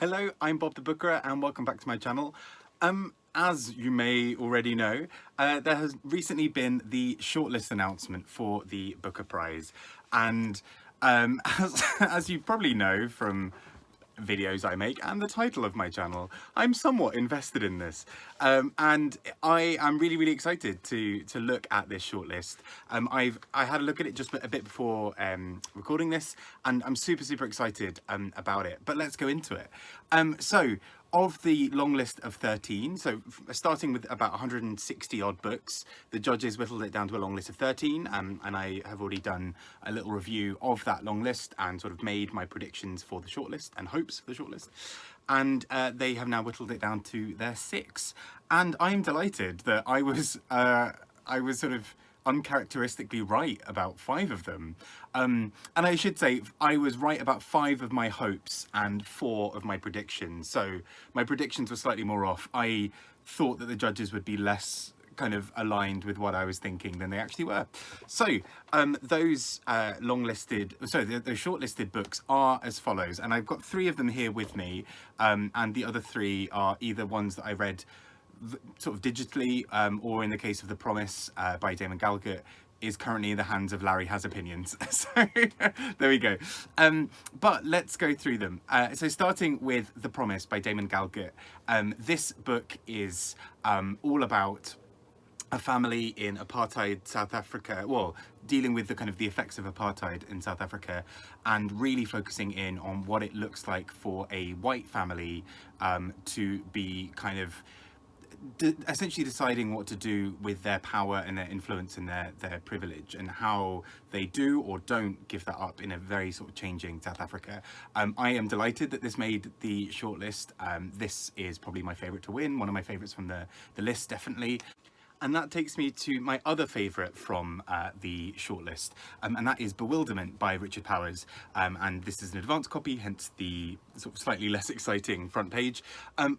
Hello, I'm Bob the Booker and welcome back to my channel. As you may already know, there has recently been the shortlist announcement for the Booker Prize. And as you probably know from videos I make and the title of my channel, I'm somewhat invested in this. And I am really excited to look at this shortlist. I had a look at it just a bit before recording this, and I'm super excited about it. But let's go into it. So of the long list of 13, so starting with about 160 odd books, the judges whittled it down to a long list of 13, and I have already done a little review of that long list and sort of made my predictions for the shortlist and hopes for the shortlist. And they have now whittled it down to their 6. And I'm delighted that I was sort of uncharacteristically right about 5 of them. And I should say I was right about 5 of my hopes and 4 of my predictions. So my predictions were slightly more off. I thought that the judges would be less kind of aligned with what I was thinking than they actually were. So those those shortlisted books are as follows, and I've got 3 of them here with me, and the other 3 are either ones that I read sort of digitally, or in the case of The Promise by Damon Galgut, is currently in the hands of Larry Has Opinions. So there we go. But let's go through them. So starting with The Promise by Damon Galgut. This book is all about a family in apartheid South Africa, well, dealing with the kind of the effects of apartheid in South Africa, and really focusing in on what it looks like for a white family to be kind of essentially deciding what to do with their power and their influence and their privilege, and how they do or don't give that up in a very sort of changing South Africa. I am delighted that this made the shortlist. This is probably my favourite to win, one of my favourites from the list, definitely. And that takes me to my other favourite from the shortlist, and that is Bewilderment by Richard Powers. And this is an advanced copy, hence the sort of slightly less exciting front page.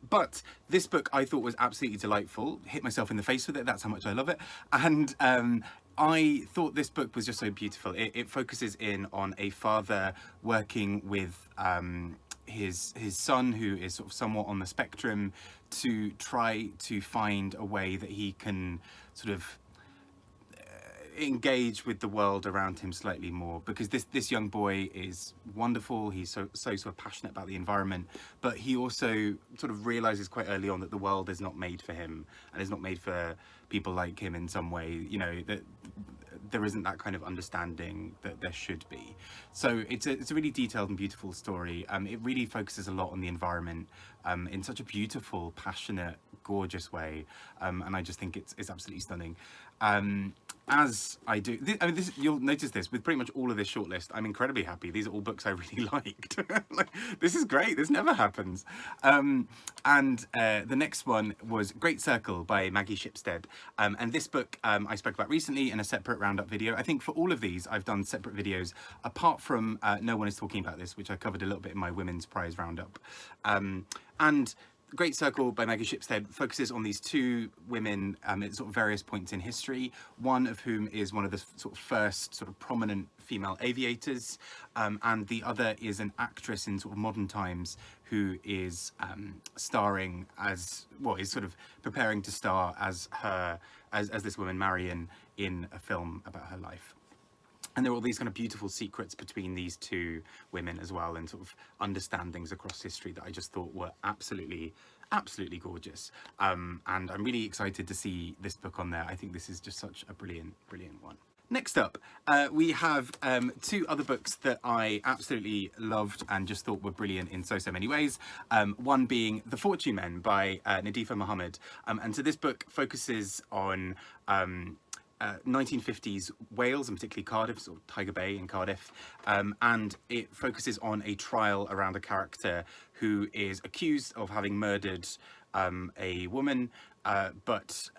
But this book I thought was absolutely delightful. Hit myself in the face with it, that's how much I love it. And I thought this book was just so beautiful. It focuses in on a father working with his son, who is sort of somewhat on the spectrum, to try to find a way that he can sort of engage with the world around him slightly more, because this young boy is wonderful. He's so sort of passionate about the environment, but he also sort of realizes quite early on that the world is not made for him and is not made for people like him in some way, you know, that there isn't that kind of understanding that there should be. So it's a really detailed and beautiful story. It really focuses a lot on the environment in such a beautiful, passionate, gorgeous way, and I just think it's absolutely stunning. As I do, you'll notice this with pretty much all of this shortlist. I'm incredibly happy. These are all books I really liked. Like, this is great. This never happens. And the next one was Great Circle by Maggie Shipstead. And this book I spoke about recently in a separate roundup video. I think for all of these, I've done separate videos, apart from No One Is Talking About This, which I covered a little bit in my Women's Prize roundup. And Great Circle by Maggie Shipstead focuses on these 2 women at sort of various points in history, one of whom is one of the sort of first sort of prominent female aviators, and the other is an actress in sort of modern times who is starring as, well, is sort of preparing to star as this woman Marion in a film about her life. And there are all these kind of beautiful secrets between these 2 women as well, and sort of understandings across history that I just thought were absolutely gorgeous. And I'm really excited to see this book on there. I think this is just such a brilliant one. Next up, we have 2 other books that I absolutely loved and just thought were brilliant in so many ways. One being The Fortune Men by Nadifa Mohamed. And so this book focuses on 1950s Wales, and particularly Cardiff, sort of Tiger Bay in Cardiff, and it focuses on a trial around a character who is accused of having murdered a woman, but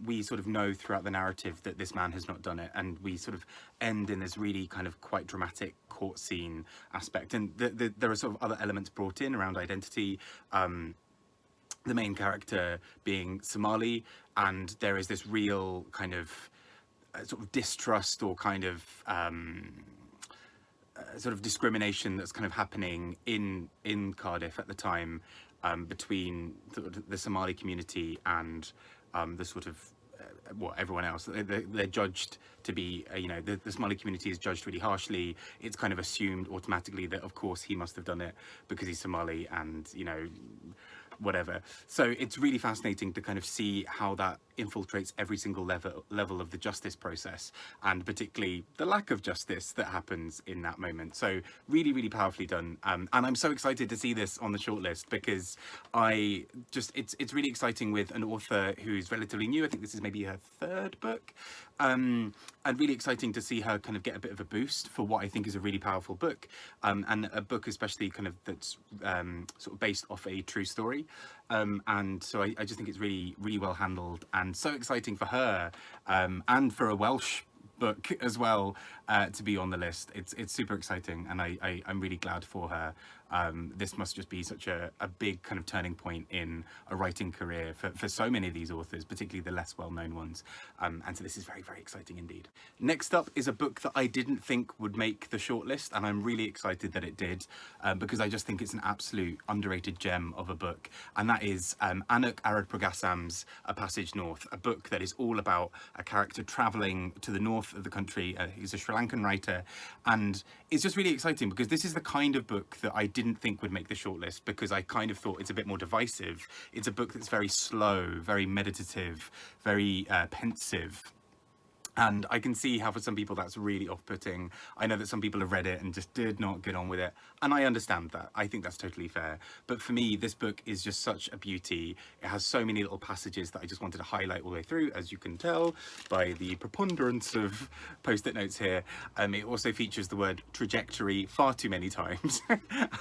we sort of know throughout the narrative that this man has not done it, and we sort of end in this really kind of quite dramatic court scene aspect, and there are sort of other elements brought in around identity. The main character being Somali, and there is this real kind of sort of distrust or kind of sort of discrimination that's kind of happening in Cardiff at the time, between the Somali community and the sort of well, everyone else. They're judged to be, the Somali community is judged really harshly. It's kind of assumed automatically that, of course, he must have done it because he's Somali and, whatever. So it's really fascinating to kind of see how that infiltrates every single level of the justice process, and particularly the lack of justice that happens in that moment. So really, really powerfully done. And I'm so excited to see this on the shortlist because it's really exciting with an author who's relatively new. I think this is maybe her third book. And really exciting to see her kind of get a bit of a boost for what I think is a really powerful book, and a book especially kind of that's sort of based off a true story, and so I just think it's really, really well handled and so exciting for her, and for a Welsh book as well, to be on the list. It's super exciting, and I'm really glad for her. This must just be such a big kind of turning point in a writing career for so many of these authors, particularly the less well-known ones. And so this is very, very exciting indeed. Next up is a book that I didn't think would make the shortlist, and I'm really excited that it did, because I just think it's an absolute underrated gem of a book, and that is Anuk Arudpragasam's A Passage North, a book that is all about a character travelling to the north of the country. He's a Sri Lankan writer, and it's just really exciting because this is the kind of book that I didn't think would make the shortlist, because I kind of thought it's a bit more divisive. It's a book that's very slow, very meditative, very pensive. And I can see how for some people that's really off-putting. I know that some people have read it and just did not get on with it, and I understand that. I think that's totally fair. But for me, this book is just such a beauty. It has so many little passages that I just wanted to highlight all the way through, as you can tell by the preponderance of post-it notes here. It also features the word trajectory far too many times,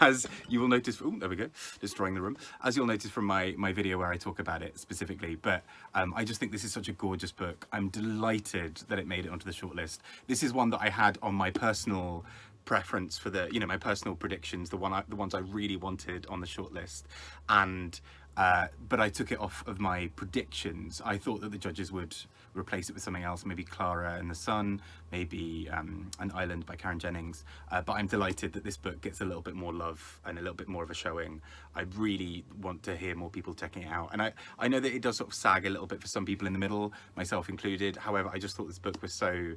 as you will notice. Oh, there we go, destroying the room. As you'll notice from my video where I talk about it specifically. But I just think this is such a gorgeous book. I'm delighted that it made it onto the shortlist. This is one that I had on my personal preference for the, my personal predictions, the ones I really wanted on the shortlist, and but I took it off of my predictions. I thought that the judges would replace it with something else, maybe Clara and the Sun, maybe An Island by Karen Jennings, but I'm delighted that this book gets a little bit more love and a little bit more of a showing. I really want to hear more people checking it out, and I know that it does sort of sag a little bit for some people in the middle, myself included. However, I just thought this book was so,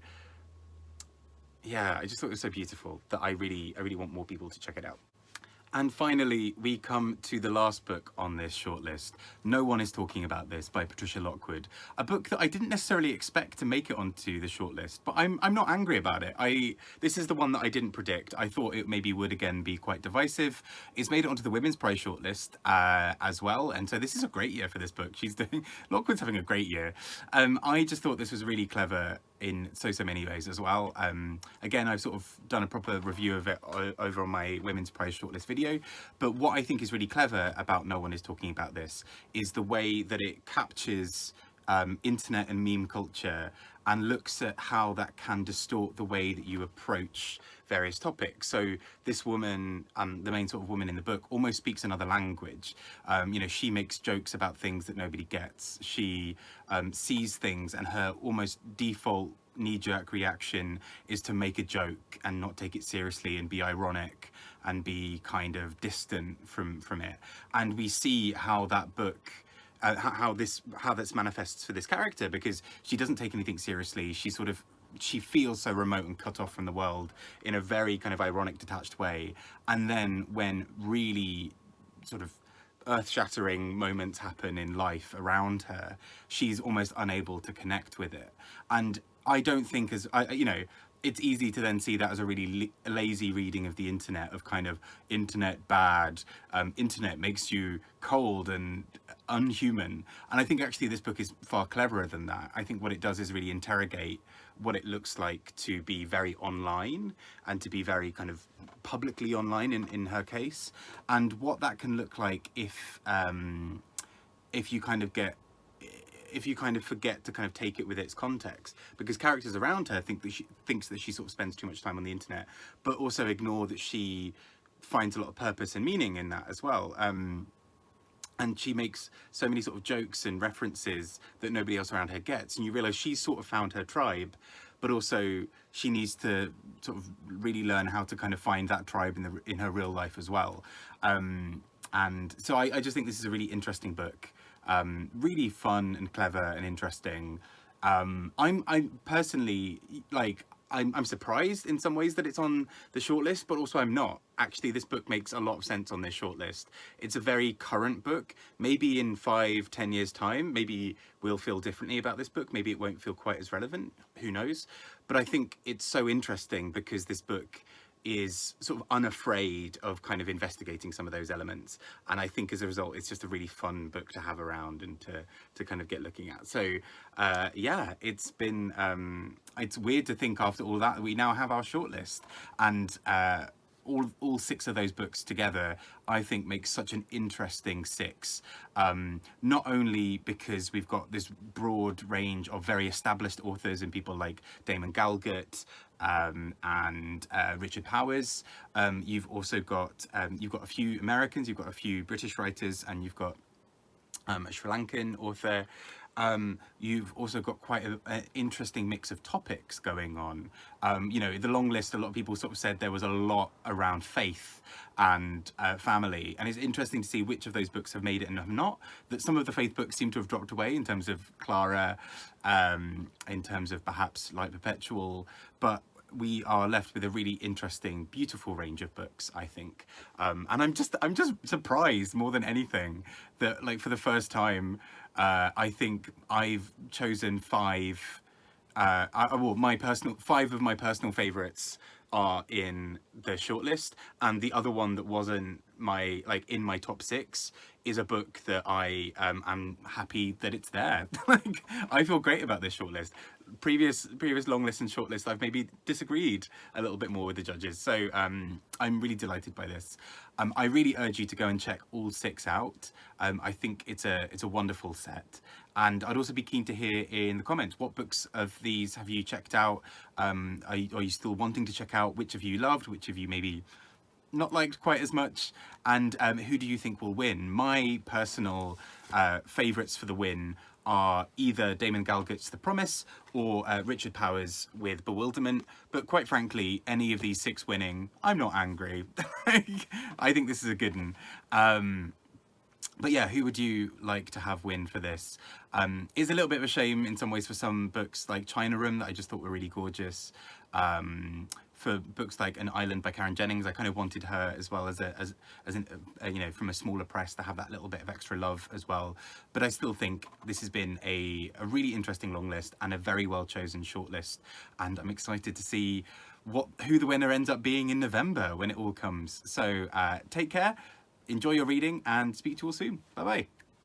yeah, I just thought it was so beautiful that I really want more people to check it out. And finally, we come to the last book on this shortlist. No One Is Talking About This by Patricia Lockwood. A book that I didn't necessarily expect to make it onto the shortlist, but I'm not angry about it. This is the one that I didn't predict. I thought it maybe would again be quite divisive. It's made it onto the Women's Prize shortlist as well, and so this is a great year for this book. Lockwood's having a great year. I just thought this was really clever in so many ways as well. Again, I've sort of done a proper review of it over on my Women's Prize shortlist video, but what I think is really clever about No One Is Talking About This is the way that it captures internet and meme culture and looks at how that can distort the way that you approach various topics. So this woman, the main sort of woman in the book, almost speaks another language. She makes jokes about things that nobody gets. She sees things, and her almost default knee-jerk reaction is to make a joke and not take it seriously and be ironic and be kind of distant from it. And we see how that book, how this manifests for this character, because she doesn't take anything seriously. She feels so remote and cut off from the world in a very kind of ironic, detached way. And then when really sort of earth-shattering moments happen in life around her, she's almost unable to connect with it. And I don't think it's easy to then see that as a really lazy reading of the internet, of kind of internet bad, internet makes you cold and unhuman. And I think actually this book is far cleverer than that. I think what it does is really interrogate what it looks like to be very online and to be very kind of publicly online in her case, and what that can look like if you kind of forget to kind of take it with its context, because characters around her thinks that she sort of spends too much time on the internet, but also ignore that she finds a lot of purpose and meaning in that as well. And she makes so many sort of jokes and references that nobody else around her gets, and you realise she's sort of found her tribe, but also she needs to sort of really learn how to kind of find that tribe in her real life as well. And so I just think this is a really interesting book, really fun and clever and interesting. I personally like. I'm surprised in some ways that it's on the shortlist, but also I'm not. Actually, this book makes a lot of sense on this shortlist. It's a very current book. Maybe in 5-10 years' time, maybe we'll feel differently about this book. Maybe it won't feel quite as relevant. Who knows? But I think it's so interesting because this book is sort of unafraid of kind of investigating some of those elements, and I think as a result it's just a really fun book to have around and to kind of get looking at. So yeah, it's been it's weird to think after all that we now have our shortlist, and all 6 of those books together I think makes such an interesting 6, not only because we've got this broad range of very established authors and people like Damon Galgut and Richard Powers. You've also got a few Americans, you've got a few British writers, and you've got a Sri Lankan author. You've also got quite an interesting mix of topics going on. You know, the long list, a lot of people sort of said there was a lot around faith and family, and it's interesting to see which of those books have made it and have not. That some of the faith books seem to have dropped away, in terms of Clara, in terms of perhaps Light Perpetual, but we are left with a really interesting, beautiful range of books, I think. And I'm just surprised more than anything that, like, for the first time, I think I've chosen 5. Well, 5 of my personal favourites are in the shortlist, and the other one that wasn't in my top 6 is a book that I am happy that it's there. Like, I feel great about this shortlist. Previous long list and shortlist, I've maybe disagreed a little bit more with the judges. So I'm really delighted by this. I really urge you to go and check all 6 out. I think it's a wonderful set. And I'd also be keen to hear in the comments, what books of these have you checked out? Are you still wanting to check out? Which of you loved? Which of you maybe not liked quite as much? And who do you think will win? My personal favourites for the win are either Damon Galgut's The Promise or Richard Powers with Bewilderment. But quite frankly, any of these 6 winning, I'm not angry. I think this is a good one. But yeah, who would you like to have win for this? It's a little bit of a shame in some ways for some books like China Room that I just thought were really gorgeous. For books like An Island by Karen Jennings, I kind of wanted her as well as you know, from a smaller press, to have that little bit of extra love as well. But I still think this has been a really interesting long list and a very well chosen shortlist, and I'm excited to see who the winner ends up being in November when it all comes. So take care, enjoy your reading, and speak to you all soon. Bye bye.